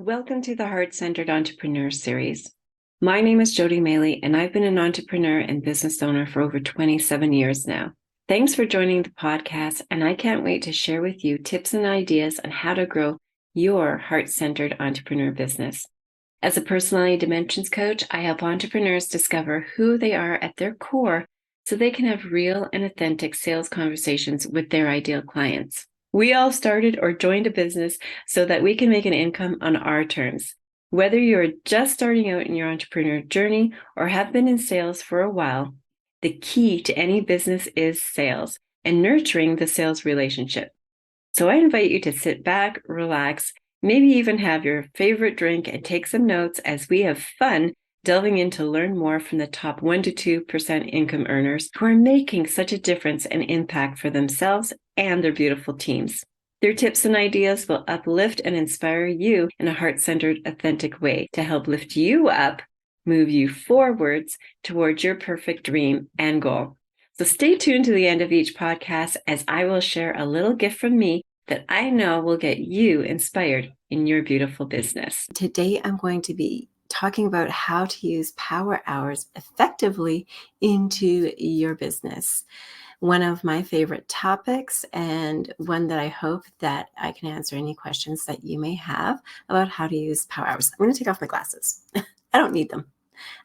Welcome to the Heart-Centered Entrepreneur Series. My name is Jody Maley, and I've been an entrepreneur and business owner for over 27 years now. Thanks for joining the podcast, and I can't wait to share with you tips and ideas on how to grow your heart-centered entrepreneur business. As a personality dimensions coach, I help entrepreneurs discover who they are at their core so they can have real and authentic sales conversations with their ideal clients. We all started or joined a business so that we can make an income on our terms. Whether you're just starting out in your entrepreneur journey or have been in sales for a while, the key to any business is sales and nurturing the sales relationship. So I invite you to sit back, relax, maybe even have your favorite drink and take some notes as we have fun delving in to learn more from the top 1% to 2% income earners who are making such a difference and impact for themselves and their beautiful teams. Their tips and ideas will uplift and inspire you in a heart-centered, authentic way to help lift you up, move you forwards towards your perfect dream and goal. So stay tuned to the end of each podcast as I will share a little gift from me that I know will get you inspired in your beautiful business. Today, I'm going to be talking about how to use power hours effectively into your business. One of my favorite topics, and one that I hope that I can answer any questions that you may have about how to use power hours. I'm going to take off my glasses. I don't need them.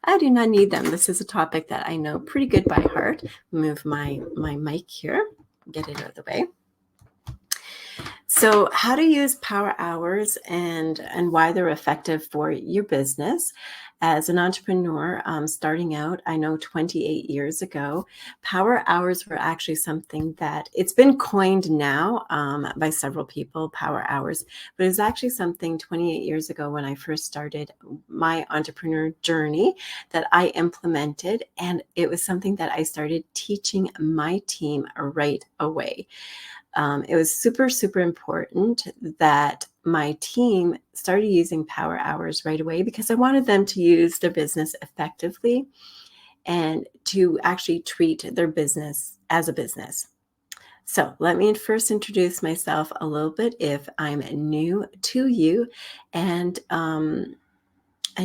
I do not need them. This is a topic that I know pretty good by heart. Move my mic here, get it out of the way. So how to use power hours and why they're effective for your business. As an entrepreneur starting out, I know 28 years ago, power hours were actually something that it's been coined now by several people, power hours, but it was actually something 28 years ago when I first started my entrepreneur journey that I implemented. And it was something that I started teaching my team right away. It was super, super important that my team started using power hours right away because I wanted them to use their business effectively and to actually treat their business as a business. So let me first introduce myself a little bit if I'm new to you, and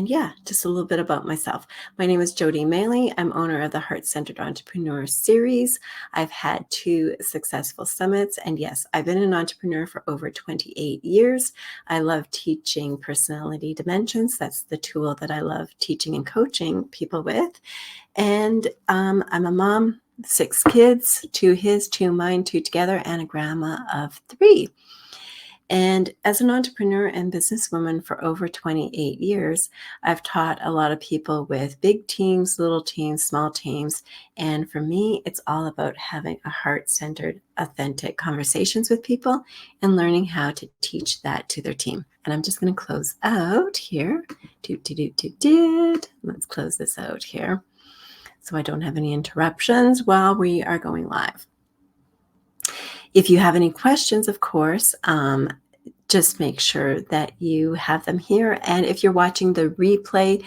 yeah, just a little bit about myself. My name is Jody Maley. I'm owner of the Heart-Centered Entrepreneur Series. I've had 2 successful summits. And yes, I've been an entrepreneur for over 28 years. I love teaching personality dimensions. That's the tool that I love teaching and coaching people with. And I'm a mom, 6 kids, 2 his, 2 mine, 2 together, and a grandma of 3. And as an entrepreneur and businesswoman for over 28 years, I've taught a lot of people with big teams, little teams, small teams. And for me, it's all about having a heart-centered, authentic conversations with people and learning how to teach that to their team. And I'm just going to close out here. Let's close this out here so I don't have any interruptions while we are going live. If you have any questions, of course, just make sure that you have them here. And if you're watching the replay,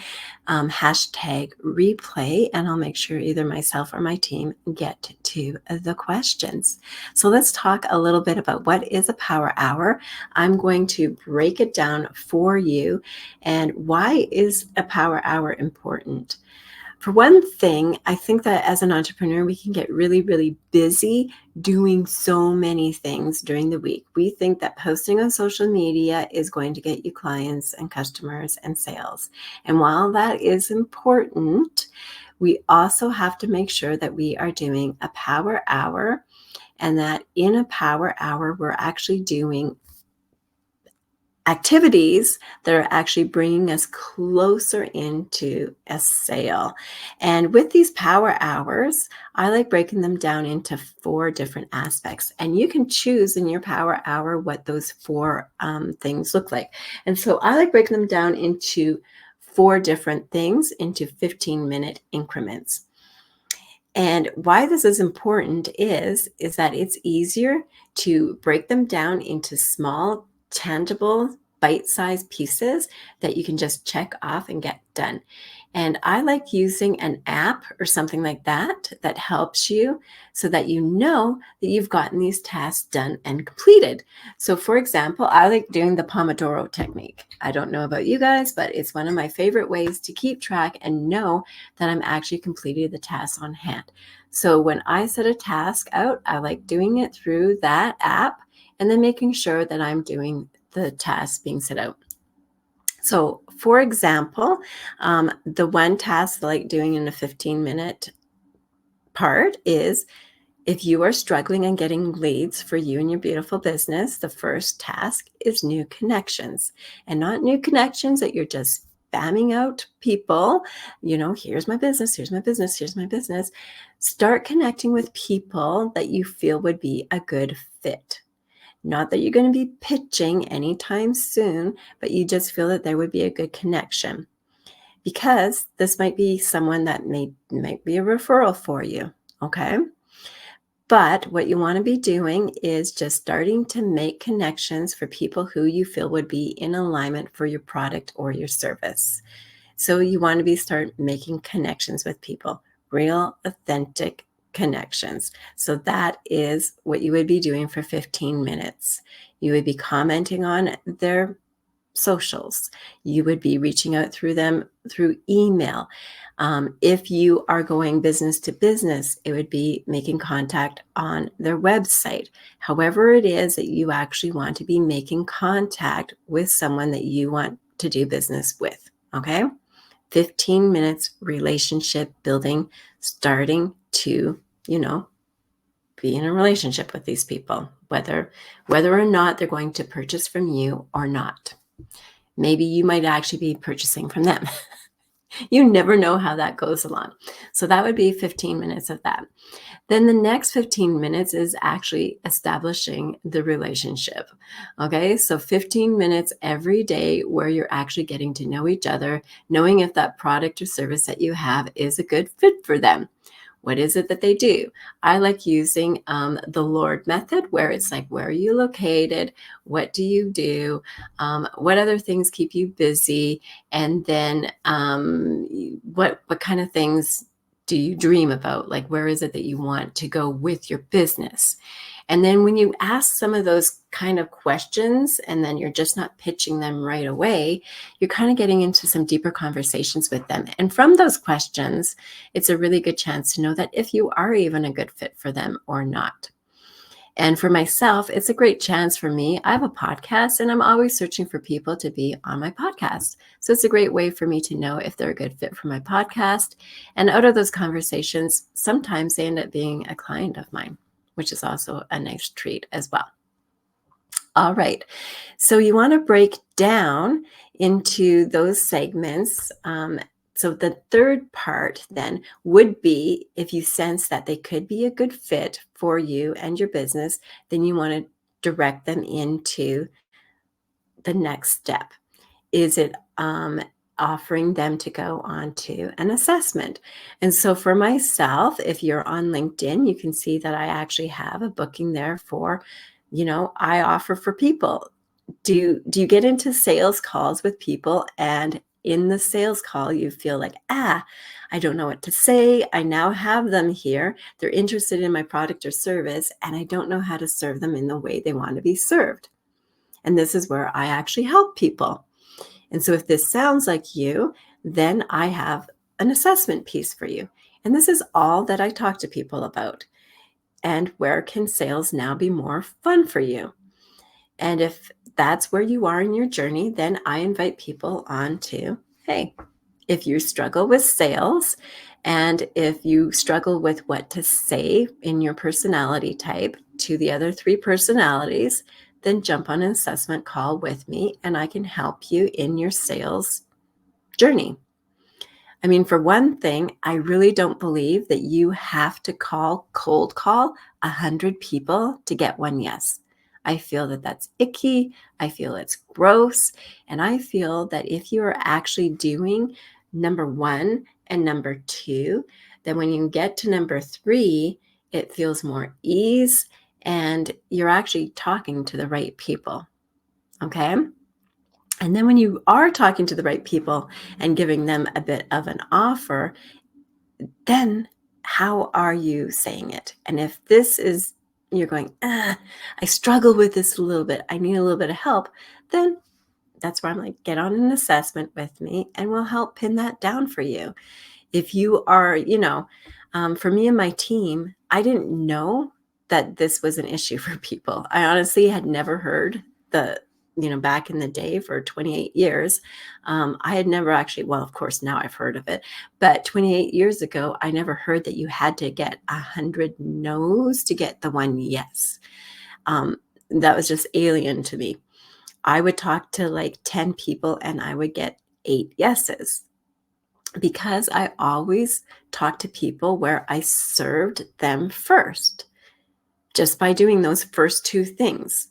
hashtag replay, and I'll make sure either myself or my team get to the questions. So let's talk a little bit about what is a power hour. I'm going to break it down for you. And why is a power hour important? For one thing, I think that as an entrepreneur, we can get really, really busy doing so many things during the week. We think that posting on social media is going to get you clients and customers and sales. And while that is important, we also have to make sure that we are doing a power hour, and that in a power hour, we're actually doing activities that are actually bringing us closer into a sale. And with these power hours, I like breaking them down into 4 different aspects. And you can choose in your power hour what those 4 things look like. And so I like breaking them down into 4 different things into 15-minute increments. And why this is important is that it's easier to break them down into small, tangible, bite-sized pieces that you can just check off and get done. And I like using an app or something like that that helps you so that you know that you've gotten these tasks done and completed. So for example, I like doing the Pomodoro technique. I don't know about you guys, but it's one of my favorite ways to keep track and know that I'm actually completing the task on hand. So when I set a task out, I like doing it through that app and then making sure that I'm doing the task being set out. So for example, the one task I like doing in a 15-minute part is if you are struggling and getting leads for you and your beautiful business, the first task is new connections, and not new connections that you're just spamming out people, here's my business, here's my business, here's my business. Start connecting with people that you feel would be a good fit. Not that you're going to be pitching anytime soon, but you just feel that there would be a good connection, because this might be someone that might be a referral for you. Okay. But what you want to be doing is just starting to make connections for people who you feel would be in alignment for your product or your service. So you want to start making connections with people, real, authentic connections. So that is what you would be doing for 15 minutes. You would be commenting on their socials. You would be reaching out through them through email. If you are going business to business, it would be making contact on their website. However it is that you actually want to be making contact with someone that you want to do business with. Okay. 15 minutes relationship building, starting to, be in a relationship with these people, whether or not they're going to purchase from you or not. Maybe you might actually be purchasing from them. You never know how that goes along. So that would be 15 minutes of that. Then the next 15 minutes is actually establishing the relationship. Okay, so 15 minutes every day where you're actually getting to know each other, knowing if that product or service that you have is a good fit for them. What is it that they do? I like using the Lord method, where it's like, where are you located? What do you do? What other things keep you busy? And then what kind of things do you dream about? Like, where is it that you want to go with your business? And then when you ask some of those kind of questions, and then you're just not pitching them right away, you're kind of getting into some deeper conversations with them. And from those questions, it's a really good chance to know that if you are even a good fit for them or not. And for myself, it's a great chance for me. I have a podcast and I'm always searching for people to be on my podcast. So it's a great way for me to know if they're a good fit for my podcast. And out of those conversations, sometimes they end up being a client of mine, which is also a nice treat as well. All right. So you want to break down into those segments. So the third part then would be, if you sense that they could be a good fit for you and your business, then you want to direct them into the next step. Is it offering them to go on to an assessment? And so for myself, if you're on LinkedIn, you can see that I actually have a booking there for, I offer for people. Do you get into sales calls with people, and in the sales call you feel like, I don't know what to say. I now have them here. They're interested in my product or service, and I don't know how to serve them in the way they want to be served. And this is where I actually help people. And so if this sounds like you, then I have an assessment piece for you. And this is all that I talk to people about. And where can sales now be more fun for you? And if that's where you are in your journey, then I invite people on to, hey, if you struggle with sales, and if you struggle with what to say in your personality type to the other 3 personalities, then jump on an assessment call with me and I can help you in your sales journey. I mean, for one thing, I really don't believe that you have to cold call 100 people to get one yes. I feel that that's icky. I feel it's gross. And I feel that if you are actually doing number 1 and number 2, then when you get to number 3, it feels more ease and you're actually talking to the right people. Okay. And then when you are talking to the right people and giving them a bit of an offer, then how are you saying it? And if this is, you're going, I struggle with this a little bit, I need a little bit of help, then that's where I'm like, get on an assessment with me and we'll help pin that down for you. If you are, for me and my team, I didn't know that this was an issue for people. I honestly had never heard back in the day for 28 years, I had never actually, well, of course, now I've heard of it, but 28 years ago, I never heard that you had to get 100 no's to get the one yes. That was just alien to me. I would talk to like 10 people and I would get 8 yeses, because I always talked to people where I served them first. Just by doing those first 2 things,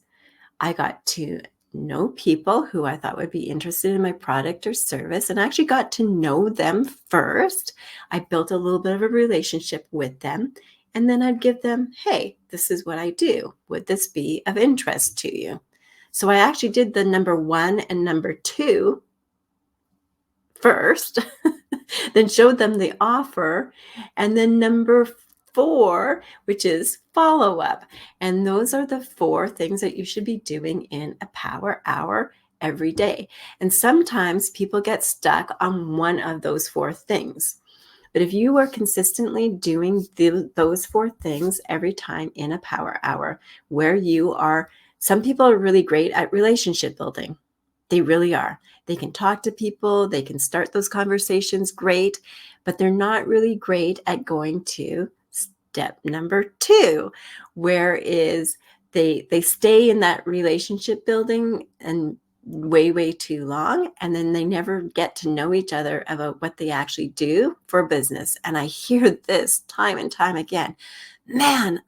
I got to know people who I thought would be interested in my product or service, and actually got to know them first. I built a little bit of a relationship with them, and then I'd give them, hey, this is what I do. Would this be of interest to you? So I actually did the number 1 and number 2 first, then showed them the offer, and then number 4, which is follow up. And those are the 4 things that you should be doing in a power hour every day. And sometimes people get stuck on one of those 4 things. But if you are consistently doing those 4 things every time in a power hour, where you are, some people are really great at relationship building. They really are. They can talk to people, they can start those conversations great, but they're not really great at going to step number 2, where is they stay in that relationship building and way too long, and then they never get to know each other about what they actually do for business. And I hear this time and time again. Man,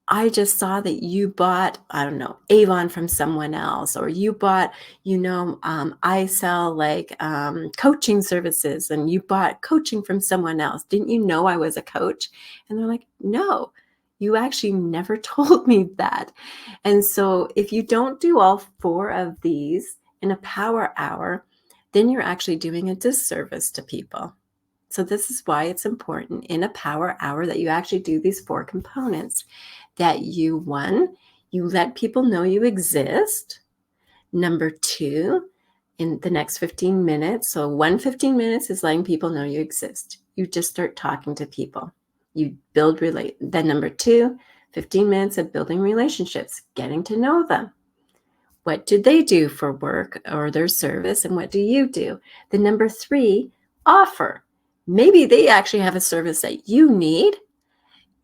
I just saw that you bought, I don't know, Avon from someone else, or you bought, I sell like coaching services, and you bought coaching from someone else. Didn't you know I was a coach? And they're like, no, you actually never told me that. And so if you don't do all 4 of these in a power hour, then you're actually doing a disservice to people. So this is why it's important in a power hour that you actually do these 4 components. That you, 1, you let people know you exist. Number 2, in the next 15 minutes, so 15 minutes is letting people know you exist. You just start talking to people. You build Then number 2, 15 minutes of building relationships, getting to know them. What do they do for work or their service, and what do you do? Then number 3, offer. Maybe they actually have a service that you need,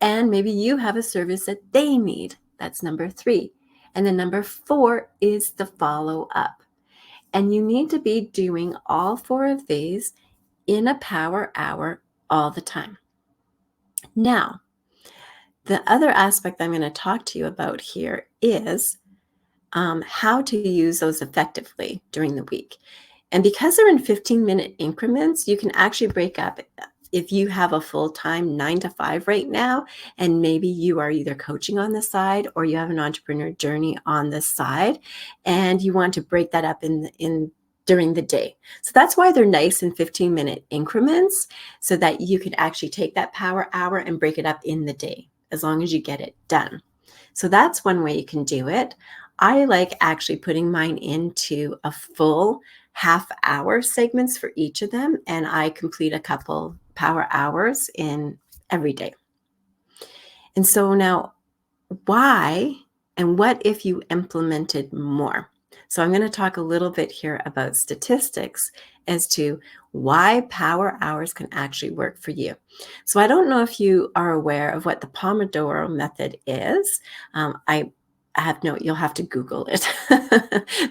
and maybe you have a service that they need. That's number 3. And then number 4 is the follow up. And you need to be doing all 4 of these in a power hour all the time. Now, the other aspect I'm going to talk to you about here is how to use those effectively during the week. And because they're in 15-minute increments, you can actually break up. If you have a full-time 9 to 5 right now, and maybe you are either coaching on the side or you have an entrepreneur journey on the side, and you want to break that up in during the day. So that's why they're nice in 15-minute increments, so that you can actually take that power hour and break it up in the day, as long as you get it done. So that's one way you can do it. I like actually putting mine into a full half-hour segments for each of them, and I complete a couple power hours in every day. And so now, why and what if you implemented more? So I'm going to talk a little bit here about statistics as to why power hours can actually work for you. So I don't know if you are aware of what the Pomodoro method is. You'll have to Google it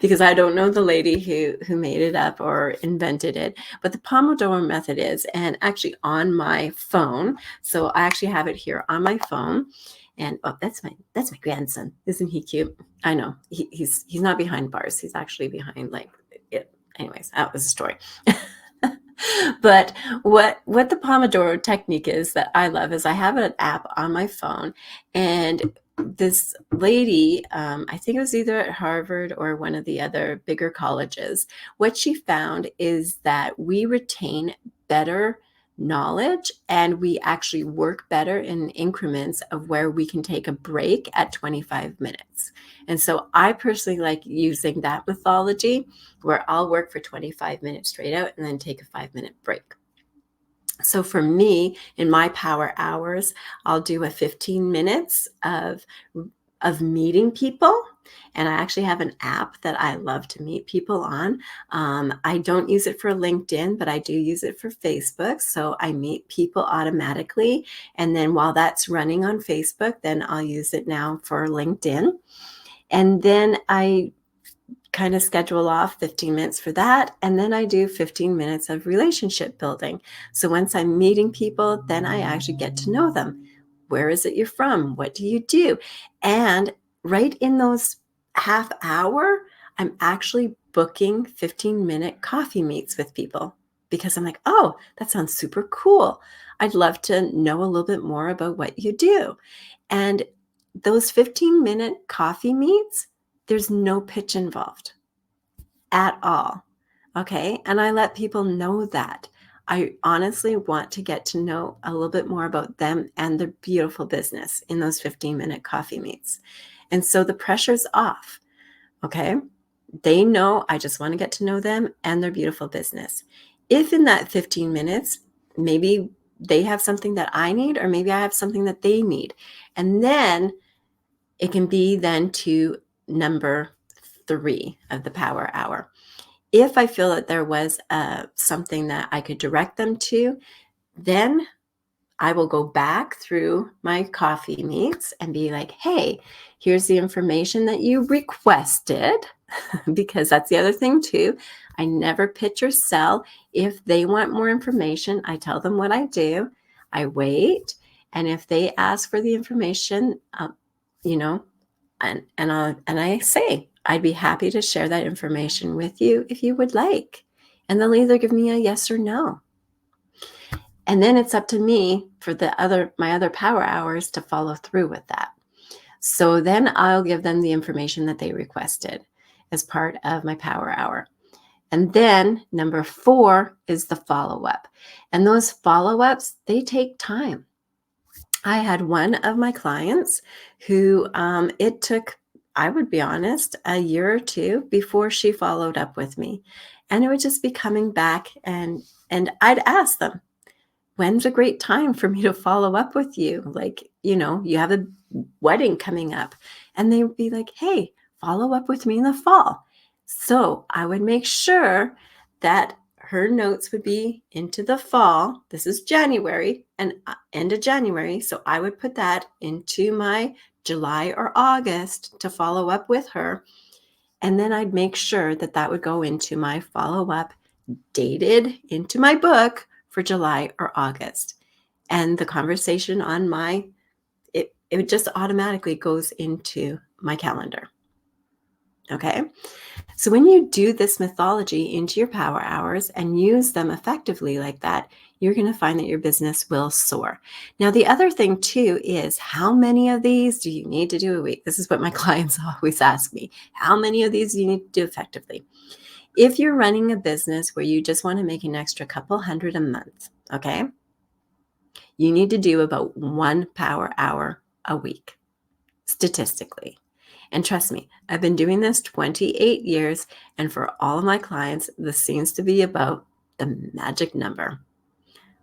because I don't know the lady who made it up or invented it, but the Pomodoro method is, and actually on my phone. So I actually have it here on my phone. And that's my grandson. Isn't he cute? I know he's not behind bars. He's actually behind like it. Anyways, that was a story. But what the Pomodoro technique is that I love is I have an app on my phone, and this lady, I think it was either at Harvard or one of the other bigger colleges, what she found is that we retain better knowledge and we actually work better in increments of where we can take a break at 25 minutes. And so I personally like using that methodology where I'll work for 25 minutes straight out and then take a 5-minute break. So for me, in my power hours, I'll do a 15 minutes of meeting people. And I actually have an app that I love to meet people on. I don't use it for LinkedIn, but I do use it for Facebook. So I meet people automatically. And then while that's running on Facebook, then I'll use it now for LinkedIn. And then I kind of schedule off 15 minutes for that. And then I do 15 minutes of relationship building. So once I'm meeting people, then I actually get to know them. Where is it you're from? What do you do? And right in those half hour, I'm actually booking 15-minute coffee meets with people because I'm like, oh, that sounds super cool. I'd love to know a little bit more about what you do. And those 15-minute coffee meets, there's no pitch involved at all. Okay. And I let people know that. I honestly want to get to know a little bit more about them and their beautiful business in those 15-minute coffee meets. And so the pressure's off. Okay. They know I just want to get to know them and their beautiful business. If in that 15 minutes, maybe they have something that I need, or maybe I have something that they need. And then it can be then to number 3 of the power hour. If I feel that there was something that I could direct them to, then I will go back through my coffee meets and be like, hey, here's the information that you requested, because that's the other thing too. I never pitch or sell. If they want more information, I tell them what I do. I wait. And if they ask for the information, you know, and I say, I'd be happy to share that information with you if you would like. And they'll either give me a yes or no. And then it's up to me for my other power hours to follow through with that. So then I'll give them the information that they requested as part of my power hour. And then number 4 is the follow-up. And those follow-ups, they take time. I had one of my clients who it took, I would be honest, a year or 2 before she followed up with me. And it would just be coming back and I'd ask them, when's a great time for me to follow up with you? Like, you have a wedding coming up. And they would be like, hey, follow up with me in the fall. So I would make sure that her notes would be into the fall. This is January and end of January. So I would put that into my July or August to follow up with her. And then I'd make sure that that would go into my follow-up dated into my book for July or August. And the conversation on it just automatically goes into my calendar. Okay. So when you do this mythology into your power hours and use them effectively like that, you're going to find that your business will soar. Now, the other thing too is, how many of these do you need to do a week? This is what my clients always ask me. How many of these do you need to do effectively? If you're running a business where you just want to make an extra couple hundred a month, okay, you need to do about 1 power hour a week, statistically. And trust me, I've been doing this 28 years, and for all of my clients, this seems to be about the magic number.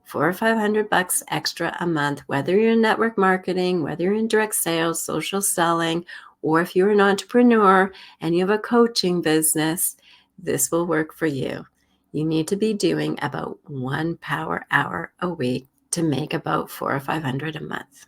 $400 or $500 extra a month, whether you're in network marketing, whether you're in direct sales, social selling, or if you're an entrepreneur and you have a coaching business, this will work for you. You need to be doing about 1 power hour a week to make about $400 or $500 a month.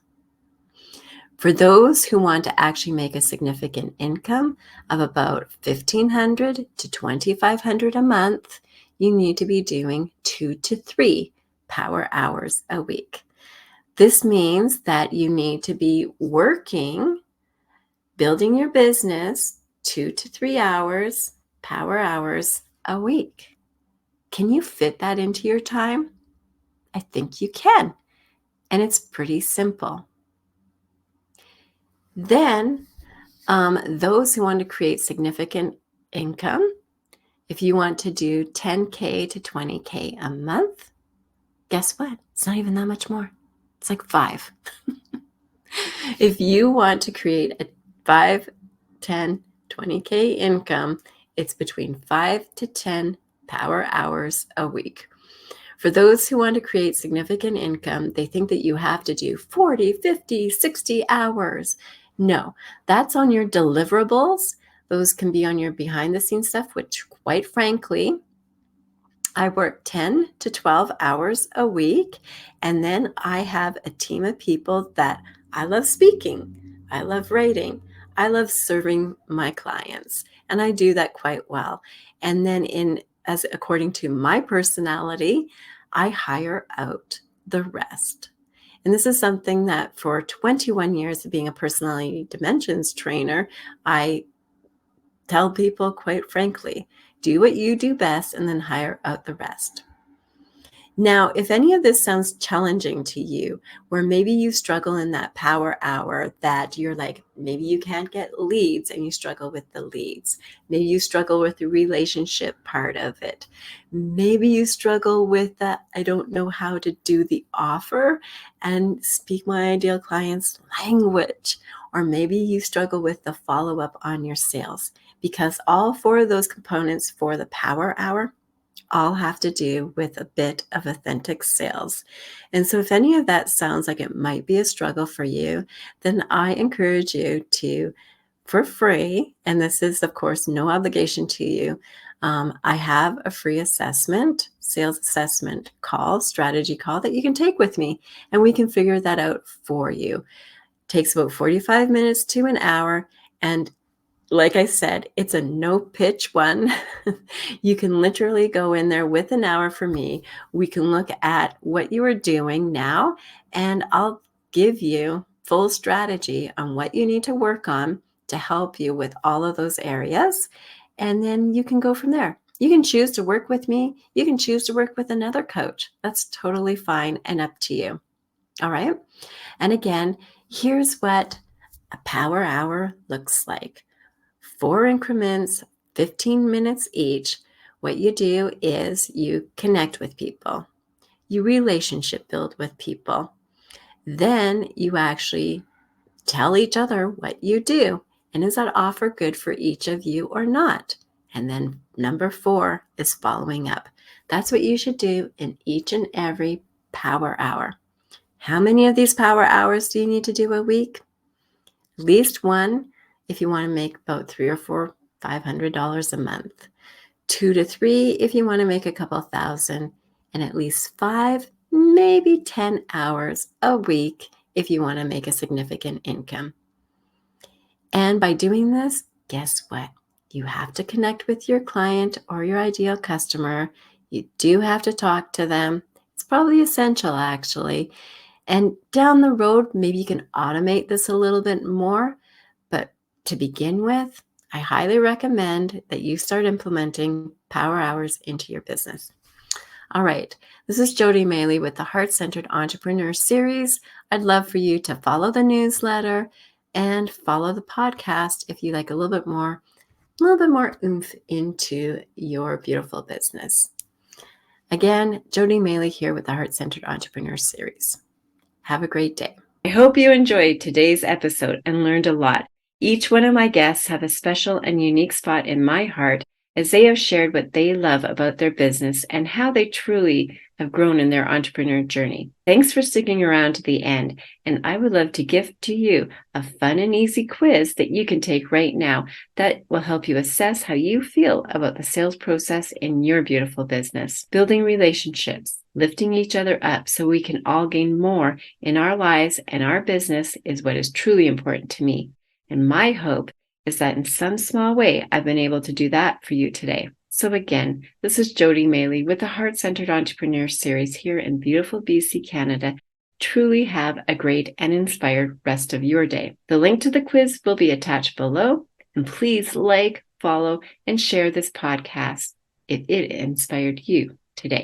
For those who want to actually make a significant income of about $1,500 to $2,500 a month, you need to be doing 2 to 3 power hours a week. This means that you need to be working, building your business 2 to 3 hours, power hours a week. Can you fit that into your time? I think you can. And it's pretty simple. Then those who want to create significant income, if you want to do 10K to 20K a month, guess what? It's not even that much more. It's like 5. If you want to create a 5, 10, 20K income, it's between 5 to 10 power hours a week. For those who want to create significant income, they think that you have to do 40, 50, 60 hours. No, that's on your deliverables. Those can be on your behind the scenes stuff, which quite frankly, I work 10 to 12 hours a week. And then I have a team of people that I love speaking. I love writing. I love serving my clients. And I do that quite well. And then as according to my personality, I hire out the rest. And this is something that for 21 years of being a personality dimensions trainer, I tell people quite frankly, do what you do best and then hire out the rest. Now, if any of this sounds challenging to you, where maybe you struggle in that power hour, that you're like, maybe you can't get leads and you struggle with the leads. Maybe you struggle with the relationship part of it. Maybe you struggle with that, I don't know how to do the offer and speak my ideal client's language. Or maybe you struggle with the follow-up on your sales, because all 4 of those components for the power hour all have to do with a bit of authentic sales. And so if any of that sounds like it might be a struggle for you, then I encourage you to, for free, and this is of course no obligation to you, I have a free assessment, sales assessment call, strategy call that you can take with me, and we can figure that out for you. It takes about 45 minutes to an hour, and like I said, it's a no pitch one. You can literally go in there with an hour for me. We can look at what you are doing now, and I'll give you full strategy on what you need to work on to help you with all of those areas. And then you can go from there. You can choose to work with me. You can choose to work with another coach. That's totally fine and up to you. All right. And again, here's what a power hour looks like. 4 increments, 15 minutes each. What you do is you connect with people. You relationship build with people. Then you actually tell each other what you do. And is that offer good for each of you or not? And then number 4 is following up. That's what you should do in each and every power hour. How many of these power hours do you need to do a week? At least 1 if you want to make about $300 or $500 a month. 2 to 3 if you want to make a couple thousand, and at least 5, maybe 10 hours a week if you want to make a significant income. And by doing this, guess what? You have to connect with your client or your ideal customer. You do have to talk to them. It's probably essential, actually. And down the road, maybe you can automate this a little bit more. But to begin with, I highly recommend that you start implementing power hours into your business. All right, this is Jody Maley with the Heart-Centered Entrepreneur Series. I'd love for you to follow the newsletter and follow the podcast if you like a little bit more oomph into your beautiful business. Again, Jody Maley here with the Heart-Centered Entrepreneur Series. Have a great day. I hope you enjoyed today's episode and learned a lot. Each one of my guests have a special and unique spot in my heart as they have shared what they love about their business and how they truly have grown in their entrepreneur journey. Thanks for sticking around to the end, and I would love to gift to you a fun and easy quiz that you can take right now that will help you assess how you feel about the sales process in your beautiful business. Building relationships, lifting each other up so we can all gain more in our lives and our business is what is truly important to me. And my hope is that in some small way, I've been able to do that for you today. So again, this is Jody Maley with the Heart-Centered Entrepreneur Series here in beautiful BC, Canada. Truly have a great and inspired rest of your day. The link to the quiz will be attached below, and please like, follow, and share this podcast if it inspired you today.